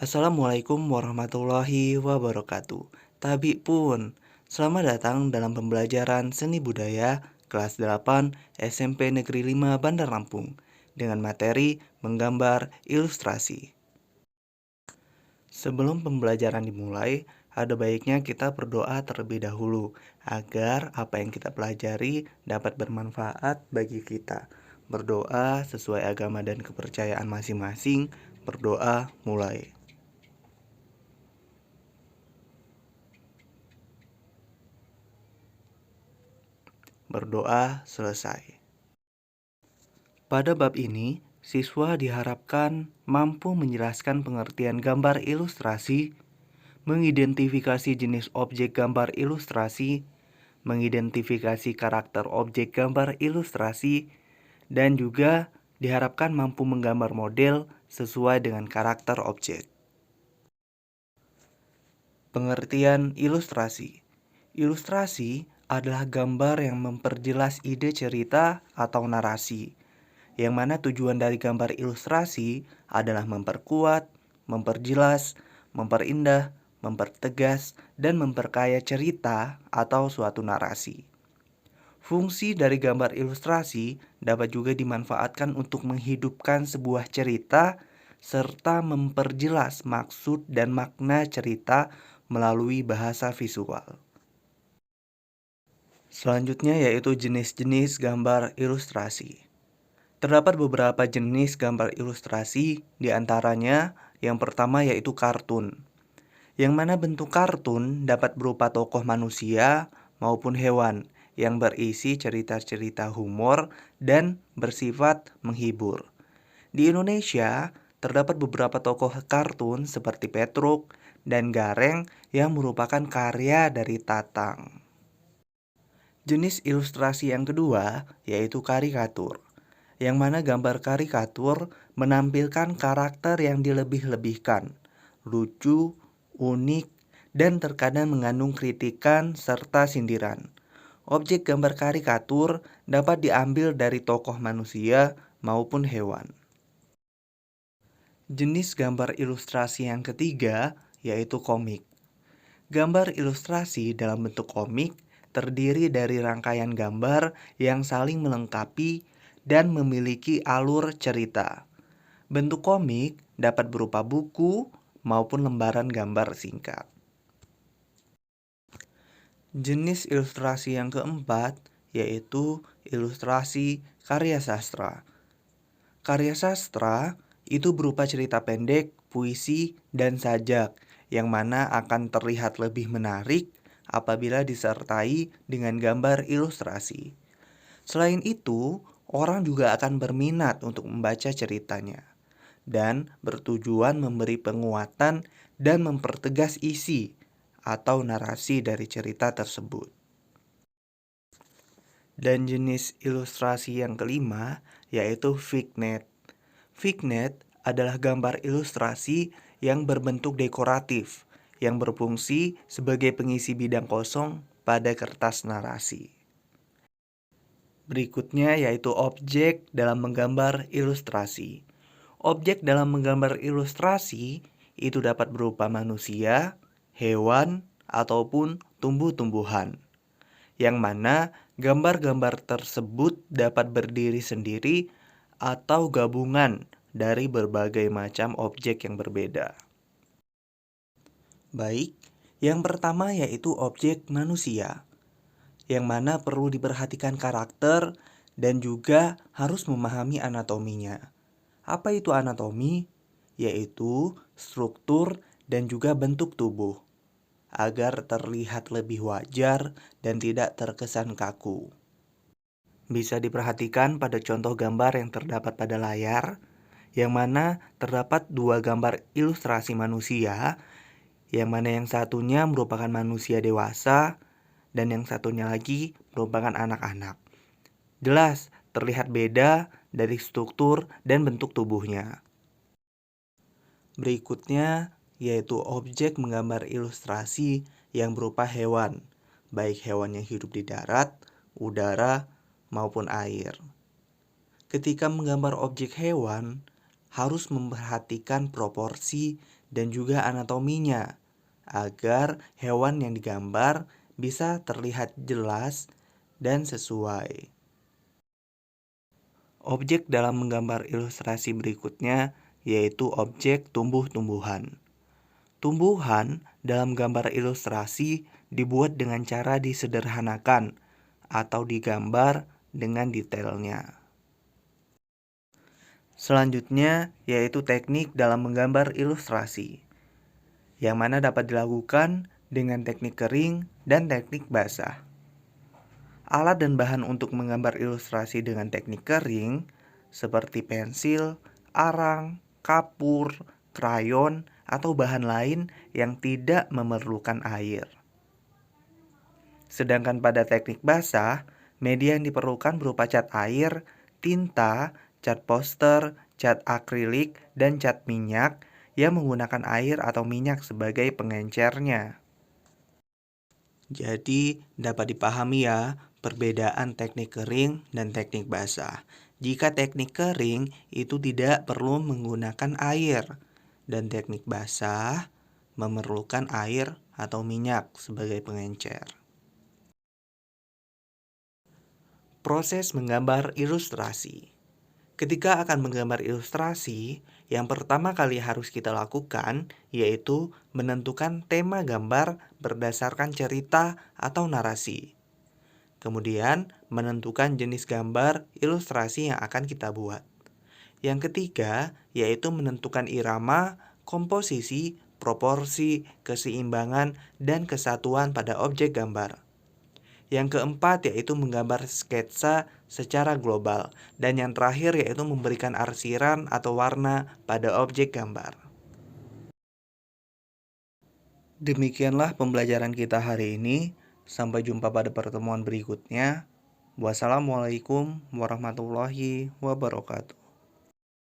Assalamualaikum warahmatullahi wabarakatuh. Tabi pun, selamat datang dalam pembelajaran seni budaya kelas 8 SMP Negeri 5 Bandar Lampung dengan materi menggambar ilustrasi. Sebelum pembelajaran dimulai, ada baiknya kita berdoa terlebih dahulu agar apa yang kita pelajari dapat bermanfaat bagi kita. Berdoa sesuai agama dan kepercayaan masing-masing. Berdoa mulai. Berdoa selesai. Pada bab ini, siswa diharapkan mampu menjelaskan pengertian gambar ilustrasi, mengidentifikasi jenis objek gambar ilustrasi, mengidentifikasi karakter objek gambar ilustrasi, dan juga diharapkan mampu menggambar model sesuai dengan karakter objek. Pengertian ilustrasi. Ilustrasi adalah gambar yang memperjelas ide cerita atau narasi, yang mana tujuan dari gambar ilustrasi adalah memperkuat, memperjelas, memperindah, mempertegas, dan memperkaya cerita atau suatu narasi. Fungsi dari gambar ilustrasi dapat juga dimanfaatkan untuk menghidupkan sebuah cerita serta memperjelas maksud dan makna cerita melalui bahasa visual. Selanjutnya yaitu jenis-jenis gambar ilustrasi. Terdapat beberapa jenis gambar ilustrasi, diantaranya yang pertama yaitu kartun, yang mana bentuk kartun dapat berupa tokoh manusia maupun hewan yang berisi cerita-cerita humor dan bersifat menghibur. Di Indonesia, terdapat beberapa tokoh kartun seperti Petruk dan Gareng yang merupakan karya dari Tatang. Jenis ilustrasi yang kedua yaitu karikatur, yang mana gambar karikatur menampilkan karakter yang dilebih-lebihkan, lucu, unik, dan terkadang mengandung kritikan serta sindiran. Objek gambar karikatur dapat diambil dari tokoh manusia maupun hewan. Jenis gambar ilustrasi yang ketiga yaitu komik. Gambar ilustrasi dalam bentuk komik terdiri dari rangkaian gambar yang saling melengkapi dan memiliki alur cerita. Bentuk komik dapat berupa buku maupun lembaran gambar singkat. Jenis ilustrasi yang keempat yaitu ilustrasi karya sastra. Karya sastra itu berupa cerita pendek, puisi, dan sajak yang mana akan terlihat lebih menarik apabila disertai dengan gambar ilustrasi. Selain itu, orang juga akan berminat untuk membaca ceritanya dan bertujuan memberi penguatan dan mempertegas isi atau narasi dari cerita tersebut. Dan jenis ilustrasi yang kelima yaitu vignette. Vignette adalah gambar ilustrasi yang berbentuk dekoratif yang berfungsi sebagai pengisi bidang kosong pada kertas narasi. Berikutnya yaitu objek dalam menggambar ilustrasi. Objek dalam menggambar ilustrasi itu dapat berupa manusia, hewan, ataupun tumbuh-tumbuhan. Yang mana gambar-gambar tersebut dapat berdiri sendiri atau gabungan dari berbagai macam objek yang berbeda. Baik, yang pertama yaitu objek manusia, yang mana perlu diperhatikan karakter dan juga harus memahami anatominya. Apa itu anatomi? Yaitu struktur dan juga bentuk tubuh, agar terlihat lebih wajar dan tidak terkesan kaku. Bisa diperhatikan pada contoh gambar yang terdapat pada layar, yang mana terdapat dua gambar ilustrasi manusia, yang mana yang satunya merupakan manusia dewasa dan yang satunya lagi merupakan anak-anak. Jelas terlihat beda dari struktur dan bentuk tubuhnya. Berikutnya yaitu objek menggambar ilustrasi yang berupa hewan, baik hewan yang hidup di darat, udara, maupun air. Ketika menggambar objek hewan, harus memperhatikan proporsi dan juga anatominya agar hewan yang digambar bisa terlihat jelas dan sesuai. Objek dalam menggambar ilustrasi berikutnya yaitu objek tumbuh-tumbuhan. Tumbuhan dalam gambar ilustrasi dibuat dengan cara disederhanakan atau digambar dengan detailnya. Selanjutnya yaitu teknik dalam menggambar ilustrasi, yang mana dapat dilakukan dengan teknik kering dan teknik basah. Alat dan bahan untuk menggambar ilustrasi dengan teknik kering seperti pensil, arang, kapur, krayon, atau bahan lain yang tidak memerlukan air. Sedangkan pada teknik basah, media yang diperlukan berupa cat air, tinta, cat poster, cat akrilik, dan cat minyak yang menggunakan air atau minyak sebagai pengencernya. Jadi, dapat dipahami ya perbedaan teknik kering dan teknik basah. Jika teknik kering itu tidak perlu menggunakan air, dan teknik basah memerlukan air atau minyak sebagai pengencer. Proses menggambar ilustrasi. Ketika akan menggambar ilustrasi, yang pertama kali harus kita lakukan yaitu menentukan tema gambar berdasarkan cerita atau narasi. Kemudian, menentukan jenis gambar ilustrasi yang akan kita buat. Yang ketiga, yaitu menentukan irama, komposisi, proporsi, keseimbangan, dan kesatuan pada objek gambar. Yang keempat, yaitu menggambar sketsa secara global. Dan yang terakhir, yaitu memberikan arsiran atau warna pada objek gambar. Demikianlah pembelajaran kita hari ini. Sampai jumpa pada pertemuan berikutnya. Wassalamualaikum warahmatullahi wabarakatuh.